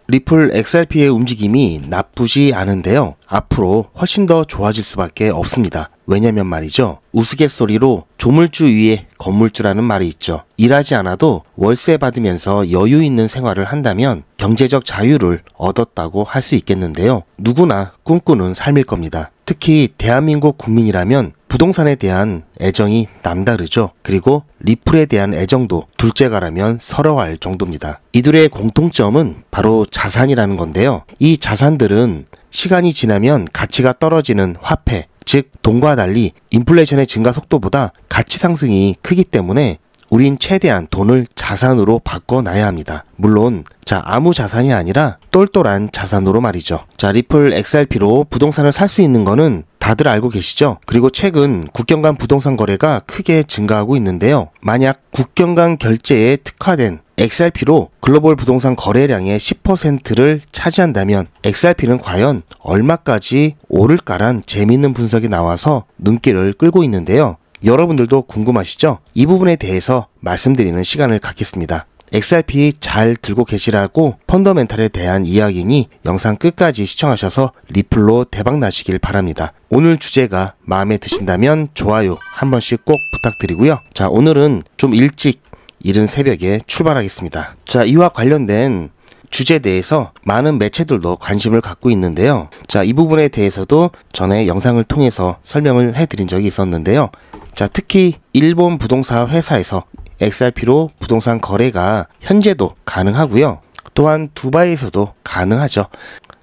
리플 XRP의 움직임이 나쁘지 않은데요. 앞으로 훨씬 더 좋아질 수밖에 없습니다. 왜냐면 말이죠. 우스갯소리로 조물주 위에 건물주라는 말이 있죠. 일하지 않아도 월세 받으면서 여유 있는 생활을 한다면 경제적 자유를 얻었다고 할 수 있겠는데요. 누구나 꿈꾸는 삶일 겁니다. 특히 대한민국 국민이라면 부동산에 대한 애정이 남다르죠. 그리고 리플에 대한 애정도 둘째가라면 서러워할 정도입니다. 이들의 공통점은 바로 자산이라는 건데요. 이 자산들은 시간이 지나면 가치가 떨어지는 화폐, 즉 돈과 달리 인플레이션의 증가 속도보다 가치 상승이 크기 때문에 우린 최대한 돈을 자산으로 바꿔놔야 합니다. 물론 아무 자산이 아니라 똘똘한 자산으로 말이죠. 리플 XRP로 부동산을 살 수 있는 거는 다들 알고 계시죠? 그리고 최근 국경 간 부동산 거래가 크게 증가하고 있는데요. 만약 국경 간 결제에 특화된 XRP로 글로벌 부동산 거래량의 10%를 차지한다면 XRP는 과연 얼마까지 오를까란 재미있는 분석이 나와서 눈길을 끌고 있는데요. 여러분들도 궁금하시죠? 이 부분에 대해서 말씀드리는 시간을 갖겠습니다. XRP 잘 들고 계시라고 펀더멘탈에 대한 이야기니 영상 끝까지 시청하셔서 리플로 대박 나시길 바랍니다. 오늘 주제가 마음에 드신다면 좋아요 한 번씩 꼭 부탁드리고요. 오늘은 좀 일찍 이른 새벽에 출발하겠습니다. 이와 관련된 주제에 대해서 많은 매체들도 관심을 갖고 있는데요. 이 부분에 대해서도 전에 영상을 통해서 설명을 해드린 적이 있었는데요. 특히 일본 부동산 회사에서 XRP로 부동산 거래가 현재도 가능하고요. 또한 두바이에서도 가능하죠.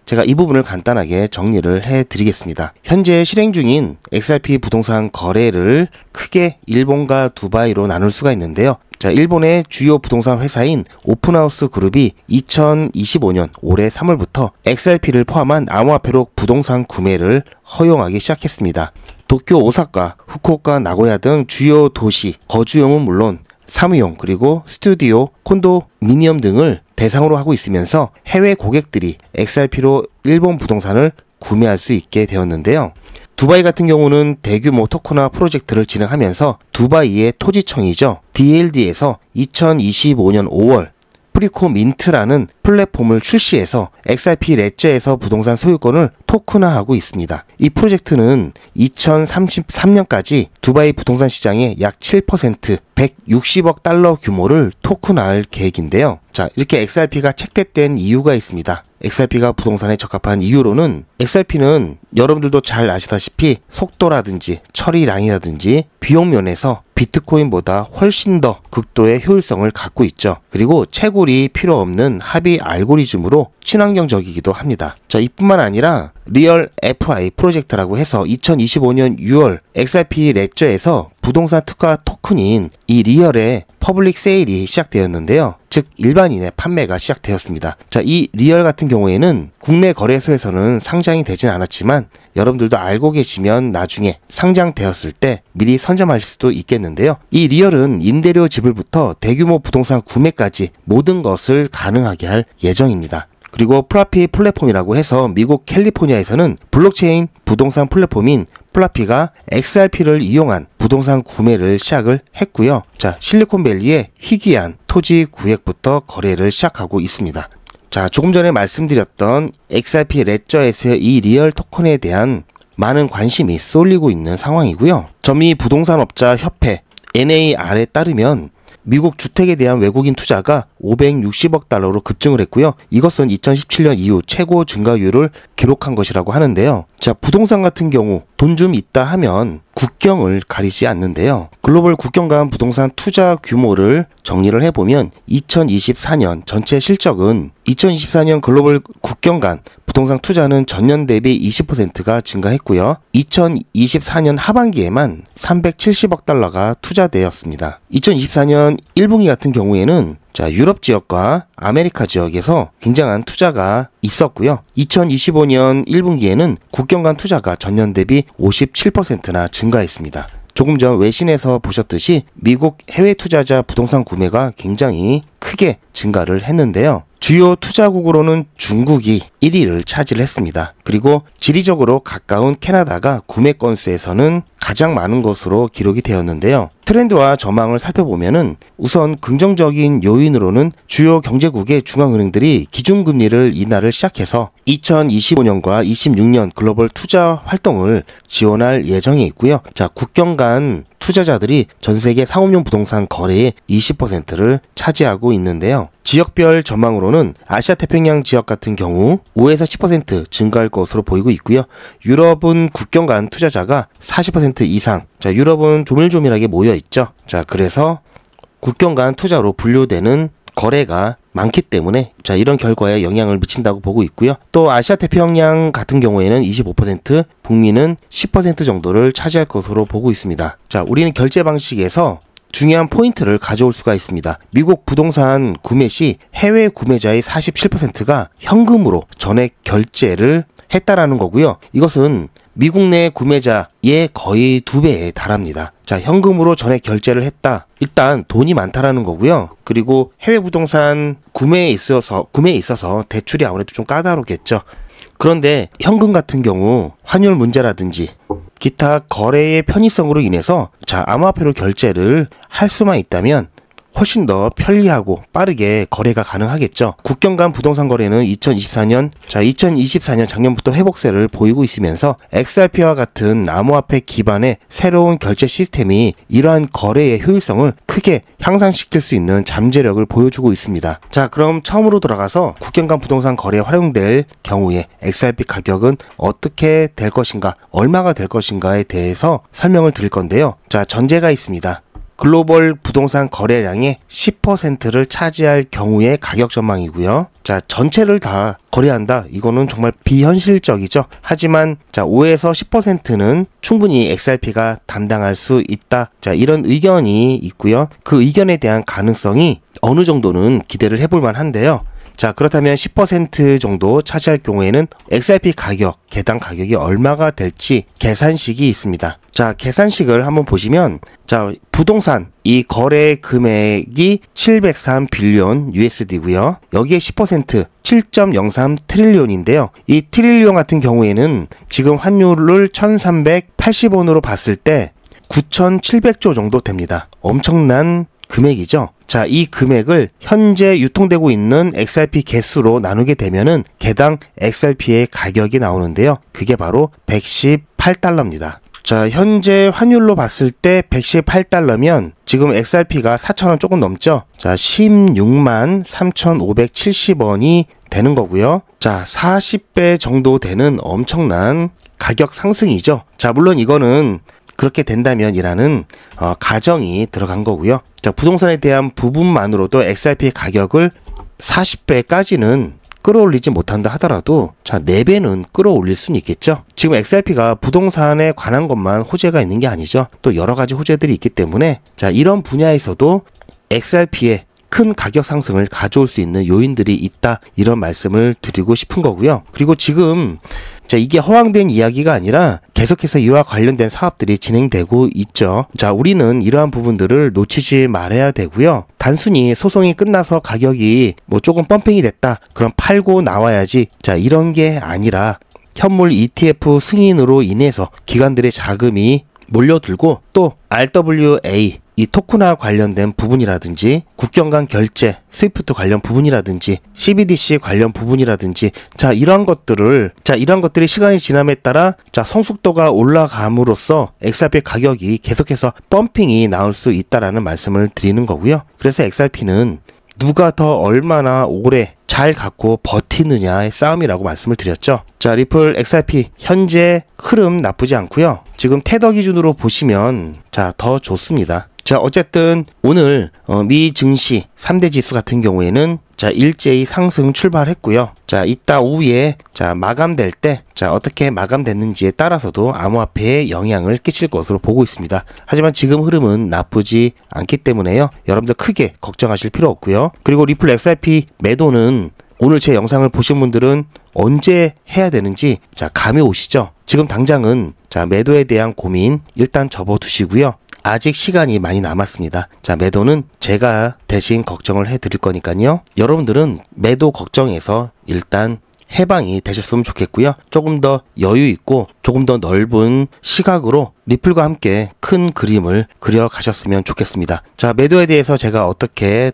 제가 이 부분을 간단하게 정리를 해드리겠습니다. 현재 실행 중인 XRP 부동산 거래를 크게 일본과 두바이로 나눌 수가 있는데요. 일본의 주요 부동산 회사인 오픈하우스 그룹이 2025년 올해 3월부터 XRP를 포함한 암호화폐로 부동산 구매를 허용하기 시작했습니다. 도쿄, 오사카, 후쿠오카, 나고야 등 주요 도시 거주용은 물론 사무용 그리고 스튜디오, 콘도미니엄 등을 대상으로 하고 있으면서 해외 고객들이 XRP로 일본 부동산을 구매할 수 있게 되었는데요. 두바이 같은 경우는 대규모 토큰화 프로젝트를 진행하면서 두바이의 토지청이죠. DLD에서 2025년 5월 프리코 민트라는 플랫폼을 출시해서 XRP 레저에서 부동산 소유권을 토큰화하고 있습니다. 이 프로젝트는 2033년까지 두바이 부동산 시장의 약 7%, 160억 달러 규모를 토큰화할 계획인데요. 이렇게 XRP가 책대된 이유가 있습니다. XRP가 부동산에 적합한 이유로는 XRP는 여러분들도 잘 아시다시피 속도라든지 처리량이라든지 비용 면에서 비트코인보다 훨씬 더 극도의 효율성을 갖고 있죠. 그리고 채굴이 필요 없는 합의 알고리즘으로 친환경적이기도 합니다. 이뿐만 아니라 리얼 FI 프로젝트라고 해서 2025년 6월 XRP 레저에서 부동산 특화 토큰인 이 리얼의 퍼블릭 세일이 시작되었는데요. 즉 일반인의 판매가 시작되었습니다. 이 리얼 같은 경우에는 국내 거래소에서는 상장이 되진 않았지만 여러분들도 알고 계시면 나중에 상장되었을 때 미리 선점하실 수도 있겠는데요. 이 리얼은 임대료 지불부터 대규모 부동산 구매까지 모든 것을 가능하게 할 예정입니다. 그리고 플라피 플랫폼이라고 해서 미국 캘리포니아에서는 블록체인 부동산 플랫폼인 플라피가 XRP를 이용한 부동산 구매를 시작을 했고요. 실리콘밸리의 희귀한 토지 구획부터 거래를 시작하고 있습니다. 조금 전에 말씀드렸던 XRP 레저에서의 이 리얼 토큰에 대한 많은 관심이 쏠리고 있는 상황이고요. 전미 부동산업자 협회 NAR에 따르면 미국 주택에 대한 외국인 투자가 560억 달러로 급증을 했고요. 이것은 2017년 이후 최고 증가율을 기록한 것이라고 하는데요. 부동산 같은 경우 돈 좀 있다 하면 국경을 가리지 않는데요. 글로벌 국경 간 부동산 투자 규모를 정리를 해보면 2024년 전체 실적은 2024년 글로벌 국경 간 부동산 투자는 전년 대비 20%가 증가했고요. 2024년 하반기에만 370억 달러가 투자되었습니다. 2024년 1분기 같은 경우에는 유럽 지역과 아메리카 지역에서 굉장한 투자가 있었고요. 2025년 1분기에는 국경 간 투자가 전년 대비 57%나 증가했습니다. 조금 전 외신에서 보셨듯이 미국 해외 투자자 부동산 구매가 굉장히 크게 증가를 했는데요. 주요 투자국으로는 중국이 1위를 차지했습니다. 그리고 지리적으로 가까운 캐나다가 구매 건수에서는 가장 많은 것으로 기록이 되었는데요. 트렌드와 전망을 살펴보면은 우선 긍정적인 요인으로는 주요 경제국의 중앙은행들이 기준금리를 인하를 시작해서 2025년과 26년 글로벌 투자 활동을 지원할 예정에 있고요. 자, 국경 간 투자자들이 전 세계 상업용 부동산 거래의 20%를 차지하고 있는데요. 지역별 전망으로는 아시아 태평양 지역 같은 경우 5에서 10% 증가할 것으로 보이고 있고요. 유럽은 국경 간 투자자가 40% 이상. 자, 유럽은 조밀조밀하게 모여 있죠. 자, 그래서 국경 간 투자로 분류되는 거래가 많기 때문에 자, 이런 결과에 영향을 미친다고 보고 있고요. 또 아시아 태평양 같은 경우에는 25%, 북미는 10% 정도를 차지할 것으로 보고 있습니다. 자, 우리는 결제 방식에서 중요한 포인트를 가져올 수가 있습니다. 미국 부동산 구매 시 해외 구매자의 47%가 현금으로 전액 결제를 했다라는 거고요. 이것은 미국 내 구매자의 거의 2배에 달합니다. 자, 현금으로 전액 결제를 했다. 일단 돈이 많다라는 거고요. 그리고 해외 부동산 구매에 있어서 대출이 아무래도 좀 까다롭겠죠. 그런데 현금 같은 경우 환율 문제라든지 기타 거래의 편의성으로 인해서 자, 암호화폐로 결제를 할 수만 있다면 훨씬 더 편리하고 빠르게 거래가 가능하겠죠. 국경 간 부동산 거래는 2024년 작년부터 회복세를 보이고 있으면서 XRP와 같은 암호화폐 기반의 새로운 결제 시스템이 이러한 거래의 효율성을 크게 향상시킬 수 있는 잠재력을 보여주고 있습니다. 자, 그럼 처음으로 돌아가서 국경 간 부동산 거래에 활용될 경우에 XRP 가격은 어떻게 될 것인가, 얼마가 될 것인가에 대해서 설명을 드릴 건데요. 자, 전제가 있습니다. 글로벌 부동산 거래량의 10%를 차지할 경우의 가격 전망이고요. 자, 전체를 다 거래한다. 이거는 정말 비현실적이죠. 하지만 자, 5에서 10%는 충분히 XRP가 담당할 수 있다. 자, 이런 의견이 있고요. 그 의견에 대한 가능성이 어느 정도는 기대를 해볼 만한데요. 자, 그렇다면 10% 정도 차지할 경우에는 XRP 가격, 개당 가격이 얼마가 될지 계산식이 있습니다. 자, 계산식을 한번 보시면 자, 부동산 이 거래 금액이 703 빌리언 USD고요. 여기에 10% 7.03 트릴리온인데요. 이 트릴리온 같은 경우에는 지금 환율을 1380원으로 봤을 때 9700조 정도 됩니다. 엄청난 금액이죠. 자, 이 금액을 현재 유통되고 있는 XRP 개수로 나누게 되면은 개당 XRP의 가격이 나오는데요. 그게 바로 118달러입니다. 자, 현재 환율로 봤을 때 118달러면 지금 XRP가 4,000원 조금 넘죠. 자, 16만 3,570원이 되는 거고요. 자, 40배 정도 되는 엄청난 가격 상승이죠. 자, 물론 이거는 그렇게 된다면이라는 가정이 들어간 거고요. 자, 부동산에 대한 부분만으로도 XRP의 가격을 40배까지는 끌어올리지 못한다 하더라도 자, 4배는 끌어올릴 수는 있겠죠. 지금 XRP가 부동산에 관한 것만 호재가 있는 게 아니죠. 또 여러 가지 호재들이 있기 때문에 자, 이런 분야에서도 XRP의 큰 가격 상승을 가져올 수 있는 요인들이 있다. 이런 말씀을 드리고 싶은 거고요. 그리고 지금 자, 이게 허황된 이야기가 아니라 계속해서 이와 관련된 사업들이 진행되고 있죠. 자, 우리는 이러한 부분들을 놓치지 말아야 되고요. 단순히 소송이 끝나서 가격이 뭐 조금 펌핑이 됐다. 그럼 팔고 나와야지. 자, 이런 게 아니라 현물 ETF 승인으로 인해서 기관들의 자금이 몰려들고 또 RWA 이 토큰화 관련된 부분이라든지 국경 간 결제, 스위프트 관련 부분이라든지 CBDC 관련 부분이라든지 자, 이러한 것들이 시간이 지남에 따라 자, 성숙도가 올라감으로써 XRP 가격이 계속해서 펌핑이 나올 수 있다라는 말씀을 드리는 거고요. 그래서 XRP는 누가 더 얼마나 오래 잘 갖고 버티느냐의 싸움이라고 말씀을 드렸죠. 자, 리플 XRP 현재 흐름 나쁘지 않고요. 지금 테더 기준으로 보시면 자, 더 좋습니다. 자, 어쨌든 오늘 미 증시 3대 지수 같은 경우에는 자, 일제히 상승 출발했고요. 자, 이따 오후에 자, 마감될 때 자, 어떻게 마감됐는지에 따라서도 암호화폐에 영향을 끼칠 것으로 보고 있습니다. 하지만 지금 흐름은 나쁘지 않기 때문에요. 여러분들 크게 걱정하실 필요 없고요. 그리고 리플 XRP 매도는 오늘 제 영상을 보신 분들은 언제 해야 되는지 자, 감이 오시죠? 지금 당장은 자, 매도에 대한 고민 일단 접어두시고요. 아직 시간이 많이 남았습니다. 자, 매도는 제가 대신 걱정을 해드릴 거니까요. 여러분들은 매도 걱정에서 일단 해방이 되셨으면 좋겠고요. 조금 더 여유 있고 조금 더 넓은 시각으로 리플과 함께 큰 그림을 그려 가셨으면 좋겠습니다. 자, 매도에 대해서 제가 어떻게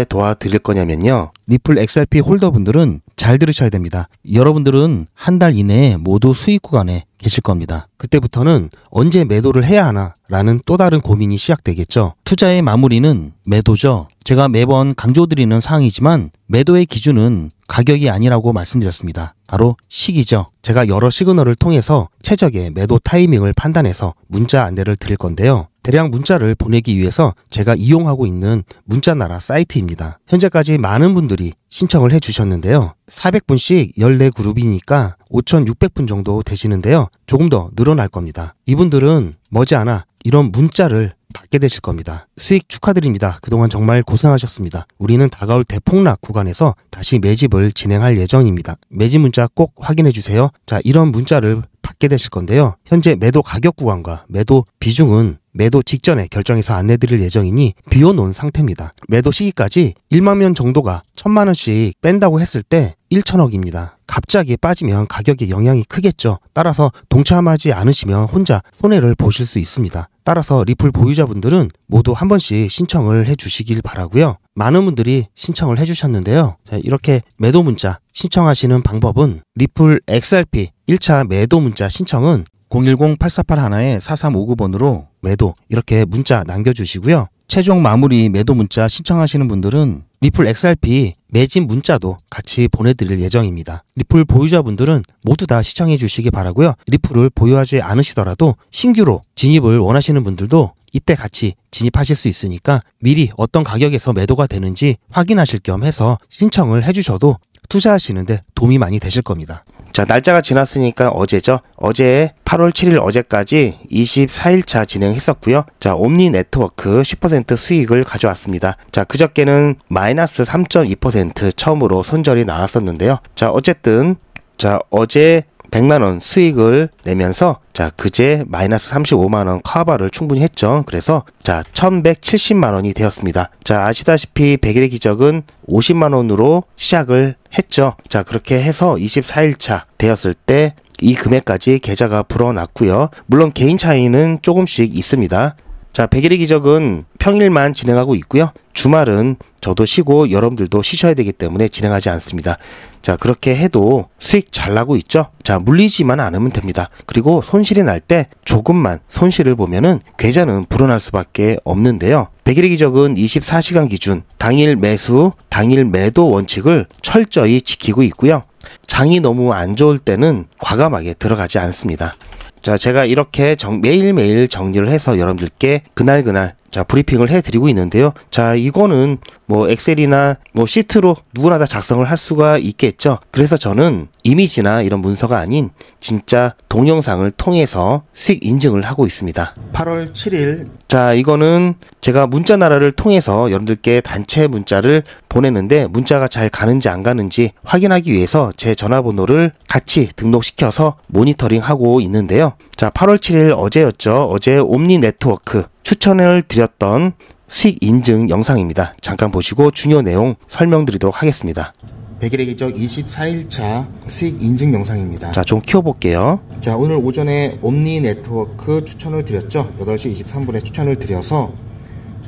도와드릴 거냐면요. 리플 XRP 홀더분들은 잘 들으셔야 됩니다. 여러분들은 한 달 이내에 모두 수익 구간에 계실 겁니다. 그때부터는 언제 매도를 해야 하나 라는 또 다른 고민이 시작되겠죠. 투자의 마무리는 매도죠. 제가 매번 강조드리는 사항이지만 매도의 기준은 가격이 아니라고 말씀드렸습니다. 바로 시기죠. 제가 여러 시그널을 통해서 최적의 매도 타이밍을 판단해서 문자 안내를 드릴 건데요. 대량 문자를 보내기 위해서 제가 이용하고 있는 문자나라 사이트입니다. 현재까지 많은 분들이 신청을 해주셨는데요. 400분씩 14그룹이니까 5,600분 정도 되시는데요. 조금 더 늘어날 겁니다. 이분들은 머지않아 이런 문자를 받게 되실 겁니다. 수익 축하드립니다. 그동안 정말 고생하셨습니다. 우리는 다가올 대폭락 구간에서 다시 매집을 진행할 예정입니다. 매집 문자 꼭 확인해 주세요. 자, 이런 문자를 받게 되실 건데요. 현재 매도 가격 구간과 매도 비중은 매도 직전에 결정해서 안내드릴 예정이니 비워놓은 상태입니다. 매도 시기까지 1만 명 정도가 1,000만 원씩 뺀다고 했을 때 1천억입니다. 갑자기 빠지면 가격에 영향이 크겠죠. 따라서 동참하지 않으시면 혼자 손해를 보실 수 있습니다. 따라서 리플 보유자분들은 모두 한 번씩 신청을 해주시길 바라고요. 많은 분들이 신청을 해주셨는데요. 자, 이렇게 매도 문자 신청하시는 방법은 리플 XRP 1차 매도 문자 신청은 010-8481-4359번으로 매도 이렇게 문자 남겨주시고요. 최종 마무리 매도 문자 신청하시는 분들은 리플 XRP 매집 문자도 같이 보내드릴 예정입니다. 리플 보유자분들은 모두 다 시청해 주시기 바라고요. 리플을 보유하지 않으시더라도 신규로 진입을 원하시는 분들도 이때 같이 진입하실 수 있으니까 미리 어떤 가격에서 매도가 되는지 확인하실 겸 해서 신청을 해주셔도 투자하시는데 도움이 많이 되실 겁니다. 자, 날짜가 지났으니까 어제죠. 어제 8월 7일 어제까지 24일차 진행했었고요. 자, 옴니 네트워크 10% 수익을 가져왔습니다. 자, 그저께는 마이너스 3.2% 처음으로 손절이 나왔었는데요. 자, 어쨌든 자, 어제 100만원 수익을 내면서 자, 그제 마이너스 35만원 커버를 충분히 했죠. 그래서 자, 1170만원이 되었습니다. 자, 아시다시피 100일의 기적은 50만원으로 시작을 했죠. 자, 그렇게 해서 24일차 되었을 때 이 금액까지 계좌가 불어났고요. 물론 개인 차이는 조금씩 있습니다. 자, 100일의 기적은 평일만 진행하고 있고요. 주말은 저도 쉬고 여러분들도 쉬셔야 되기 때문에 진행하지 않습니다. 자, 그렇게 해도 수익 잘 나고 있죠. 자, 물리지만 않으면 됩니다. 그리고 손실이 날 때 조금만 손실을 보면은 계좌는 불어날 수밖에 없는데요. 100일의 기적은 24시간 기준 당일 매수, 당일 매도 원칙을 철저히 지키고 있고요. 장이 너무 안 좋을 때는 과감하게 들어가지 않습니다. 자, 제가 이렇게 매일매일 정리를 해서 여러분들께 그날 자, 브리핑을 해드리고 있는데요. 자, 이거는 뭐 엑셀이나 뭐 시트로 누구나 다 작성을 할 수가 있겠죠. 그래서 저는 이미지나 이런 문서가 아닌 진짜 동영상을 통해서 수익 인증을 하고 있습니다. 8월 7일 자, 이거는 제가 문자나라를 통해서 여러분들께 단체 문자를 보내는데 문자가 잘 가는지 안 가는지 확인하기 위해서 제 전화번호를 같이 등록시켜서 모니터링하고 있는데요. 자, 8월 7일 어제였죠. 어제 옴니 네트워크 추천을 드렸던 수익 인증 영상입니다. 잠깐 보시고 중요 내용 설명드리도록 하겠습니다. 100일의 기적 24일차 수익 인증 영상입니다. 자, 좀 키워볼게요. 자, 오늘 오전에 옴니 네트워크 추천을 드렸죠. 8시 23분에 추천을 드려서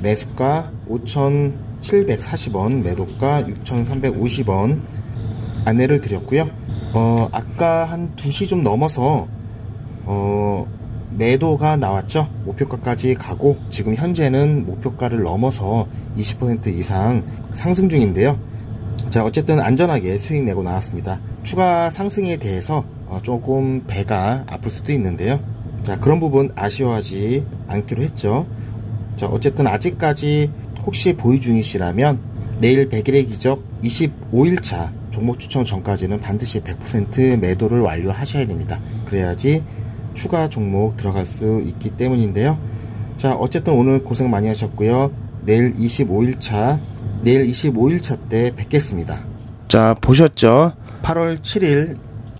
매수가 5,740원, 매도가 6,350원 안내를 드렸고요. 아까 한 2시 좀 넘어서 매도가 나왔죠. 목표가까지 가고 지금 현재는 목표가를 넘어서 20% 이상 상승 중인데요. 자, 어쨌든 안전하게 수익 내고 나왔습니다. 추가 상승에 대해서 조금 배가 아플 수도 있는데요. 자, 그런 부분 아쉬워하지 않기로 했죠. 자, 어쨌든 아직까지 혹시 보유 중이시라면 내일 100일의 기적 25일차 종목 추천 전까지는 반드시 100% 매도를 완료하셔야 됩니다. 그래야지 추가 종목 들어갈 수 있기 때문인데요. 자, 어쨌든 오늘 고생 많이 하셨고요. 내일 25일차 때 뵙겠습니다. 자, 보셨죠? 8월 7일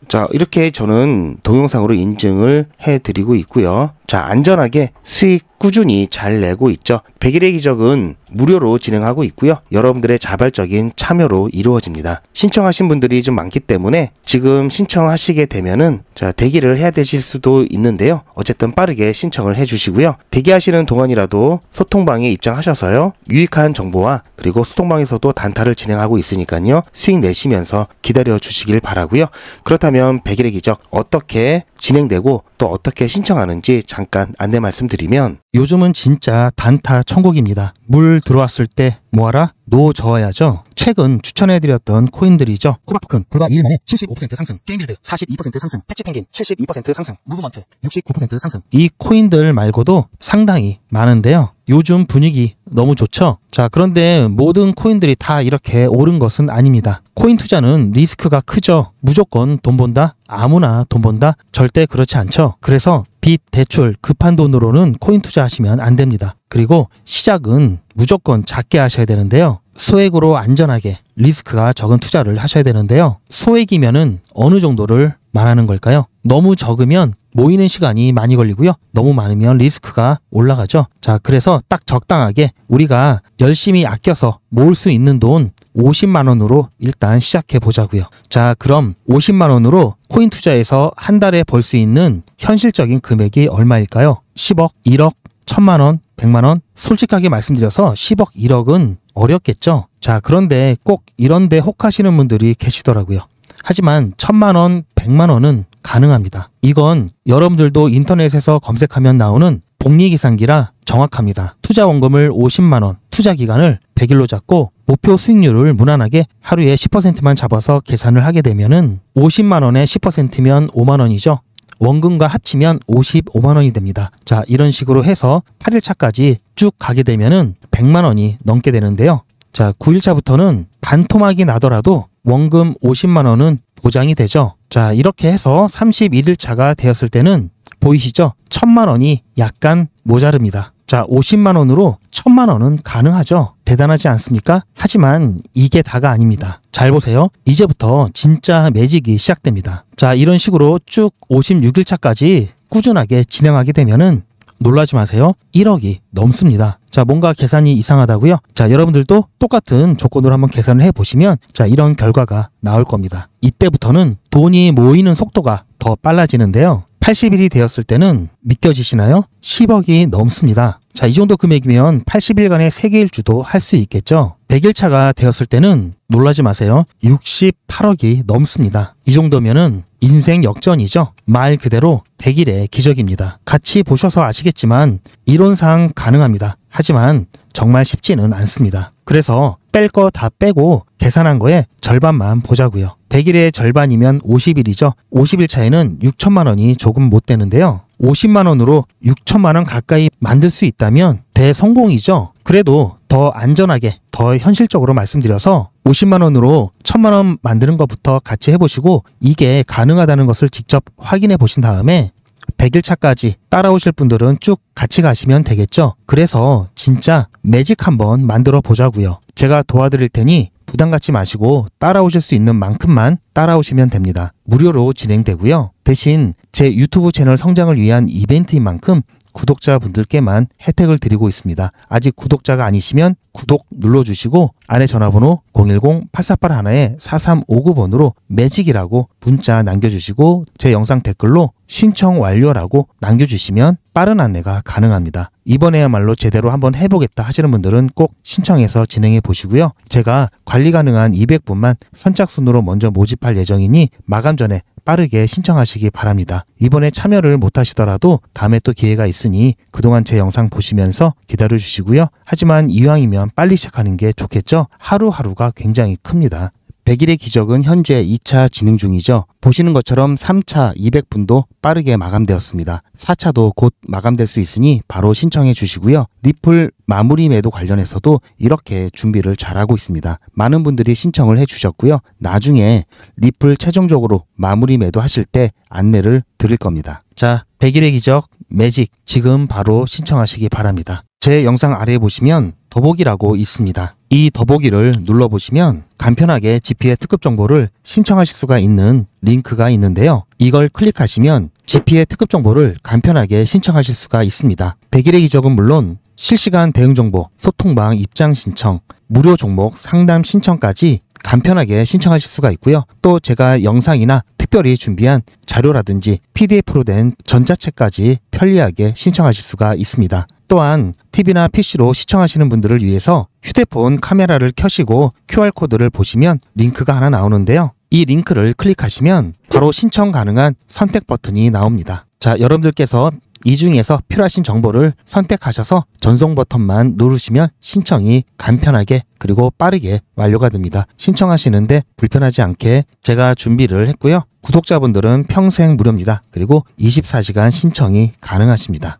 자, 이렇게 저는 동영상으로 인증을 해드리고 있고요. 자, 안전하게 수익 꾸준히 잘 내고 있죠. 100일의 기적은 무료로 진행하고 있고요. 여러분들의 자발적인 참여로 이루어집니다. 신청하신 분들이 좀 많기 때문에 지금 신청하시게 되면은 자, 대기를 해야 되실 수도 있는데요. 어쨌든 빠르게 신청을 해 주시고요. 대기하시는 동안이라도 소통방에 입장하셔서요. 유익한 정보와 그리고 소통방에서도 단타를 진행하고 있으니까요. 수익 내시면서 기다려 주시길 바라고요. 그렇다면 100일의 기적 어떻게 진행되고 또 어떻게 신청하는지 잠깐 안내 말씀드리면, 요즘은 진짜 단타 천국입니다. 물 들어왔을 때 뭐하라? 노 저어야죠. 최근 추천해드렸던 코인들이죠. 코바토큰 불과 2일 만에 75% 상승, 게임빌드 42% 상승, 패치펭귄 72% 상승, 무브먼트 69% 상승. 이 코인들 말고도 상당히 많은데요. 요즘 분위기 너무 좋죠? 자, 그런데 모든 코인들이 다 이렇게 오른 것은 아닙니다. 코인 투자는 리스크가 크죠. 무조건 돈 번다? 아무나 돈 번다? 절대 그렇지 않죠. 그래서 빚, 대출, 급한 돈으로는 코인 투자하시면 안 됩니다. 그리고 시작은 무조건 작게 하셔야 되는데요. 소액으로 안전하게 리스크가 적은 투자를 하셔야 되는데요. 소액이면은 어느 정도를 말하는 걸까요? 너무 적으면 모이는 시간이 많이 걸리고요. 너무 많으면 리스크가 올라가죠. 자, 그래서 딱 적당하게 우리가 열심히 아껴서 모을 수 있는 돈 50만 원으로 일단 시작해 보자고요. 자, 그럼 50만 원으로 코인 투자에서 한 달에 벌 수 있는 현실적인 금액이 얼마일까요? 10억, 1억, 1000만 원, 100만 원? 솔직하게 말씀드려서 10억, 1억은 어렵겠죠. 자, 그런데 꼭 이런데 혹하시는 분들이 계시더라고요. 하지만 1000만 원, 100만 원은 가능합니다. 이건 여러분들도 인터넷에서 검색하면 나오는 복리계산기라 정확합니다. 투자 원금을 50만 원, 투자 기간을 100일로 잡고 목표 수익률을 무난하게 하루에 10%만 잡아서 계산을 하게 되면은 50만 원에 10%면 5만 원이죠. 원금과 합치면 55만 원이 됩니다. 자, 이런 식으로 해서 8일차까지 쭉 가게 되면은 100만 원이 넘게 되는데요. 자, 9일차부터는 반토막이 나더라도 원금 50만 원은 보장이 되죠. 자, 이렇게 해서 31일차가 되었을 때는 보이시죠? 1000만 원이 약간 모자릅니다. 자, 50만 원으로 1000만 원은 가능하죠. 대단하지 않습니까? 하지만 이게 다가 아닙니다. 잘 보세요. 이제부터 진짜 매직이 시작됩니다. 자, 이런 식으로 쭉 56일차까지 꾸준하게 진행하게 되면은 놀라지 마세요. 1억이 넘습니다. 자, 뭔가 계산이 이상하다고요? 자, 여러분들도 똑같은 조건으로 한번 계산을 해보시면 자, 이런 결과가 나올 겁니다. 이때부터는 돈이 모이는 속도가 더 빨라지는데요. 80일이 되었을 때는 믿겨지시나요? 10억이 넘습니다. 자, 이 정도 금액이면 80일간의 세계일주도 할 수 있겠죠. 100일차가 되었을 때는 놀라지 마세요. 68억이 넘습니다. 이 정도면은 인생 역전이죠. 말 그대로 100일의 기적입니다. 같이 보셔서 아시겠지만 이론상 가능합니다. 하지만 정말 쉽지는 않습니다. 그래서 뺄 거 다 빼고 계산한 거에 절반만 보자고요. 100일의 절반이면 50일이죠. 50일 차에는 6천만 원이 조금 못 되는데요. 50만 원으로 6천만 원 가까이 만들 수 있다면 대성공이죠. 그래도 더 안전하게, 더 현실적으로 말씀드려서 50만 원으로 1000만 원 만드는 것부터 같이 해보시고 이게 가능하다는 것을 직접 확인해 보신 다음에 100일 차까지 따라오실 분들은 쭉 같이 가시면 되겠죠. 그래서 진짜 매직 한번 만들어 보자고요. 제가 도와드릴 테니 부담 갖지 마시고 따라오실 수 있는 만큼만 따라오시면 됩니다. 무료로 진행되고요. 대신 제 유튜브 채널 성장을 위한 이벤트인 만큼 구독자분들께만 혜택을 드리고 있습니다. 아직 구독자가 아니시면 구독 눌러주시고 아래 전화번호 010-8481-4359번으로 매직이라고 문자 남겨주시고 제 영상 댓글로 신청 완료라고 남겨주시면 빠른 안내가 가능합니다. 이번에야말로 제대로 한번 해보겠다 하시는 분들은 꼭 신청해서 진행해 보시고요. 제가 관리 가능한 200분만 선착순으로 먼저 모집할 예정이니 마감 전에 빠르게 신청하시기 바랍니다. 이번에 참여를 못하시더라도 다음에 또 기회가 있으니 그동안 제 영상 보시면서 기다려주시고요. 하지만 이왕이면 빨리 시작하는 게 좋겠죠? 하루하루가 굉장히 큽니다. 100일의 기적은 현재 2차 진행 중이죠. 보시는 것처럼 3차 200분도 빠르게 마감되었습니다. 4차도 곧 마감될 수 있으니 바로 신청해 주시고요. 리플 마무리 매도 관련해서도 이렇게 준비를 잘하고 있습니다. 많은 분들이 신청을 해 주셨고요. 나중에 리플 최종적으로 마무리 매도 하실 때 안내를 드릴 겁니다. 자, 100일의 기적 매직 지금 바로 신청하시기 바랍니다. 제 영상 아래에 보시면 더보기라고 있습니다. 이 더보기를 눌러보시면 간편하게 GP의 특급 정보를 신청하실 수가 있는 링크가 있는데요. 이걸 클릭하시면 GP의 특급 정보를 간편하게 신청하실 수가 있습니다. 100일의 기적은 물론 실시간 대응 정보, 소통방 입장 신청, 무료 종목 상담 신청까지 간편하게 신청하실 수가 있고요. 또 제가 영상이나 특별히 준비한 자료라든지 PDF로 된 전자책까지 편리하게 신청하실 수가 있습니다. 또한 TV나 PC로 시청하시는 분들을 위해서 휴대폰 카메라를 켜시고 QR코드를 보시면 링크가 하나 나오는데요. 이 링크를 클릭하시면 바로 신청 가능한 선택 버튼이 나옵니다. 자, 여러분들께서 이 중에서 필요하신 정보를 선택하셔서 전송 버튼만 누르시면 신청이 간편하게 그리고 빠르게 완료가 됩니다. 신청하시는데 불편하지 않게 제가 준비를 했고요. 구독자분들은 평생 무료입니다. 그리고 24시간 신청이 가능하십니다.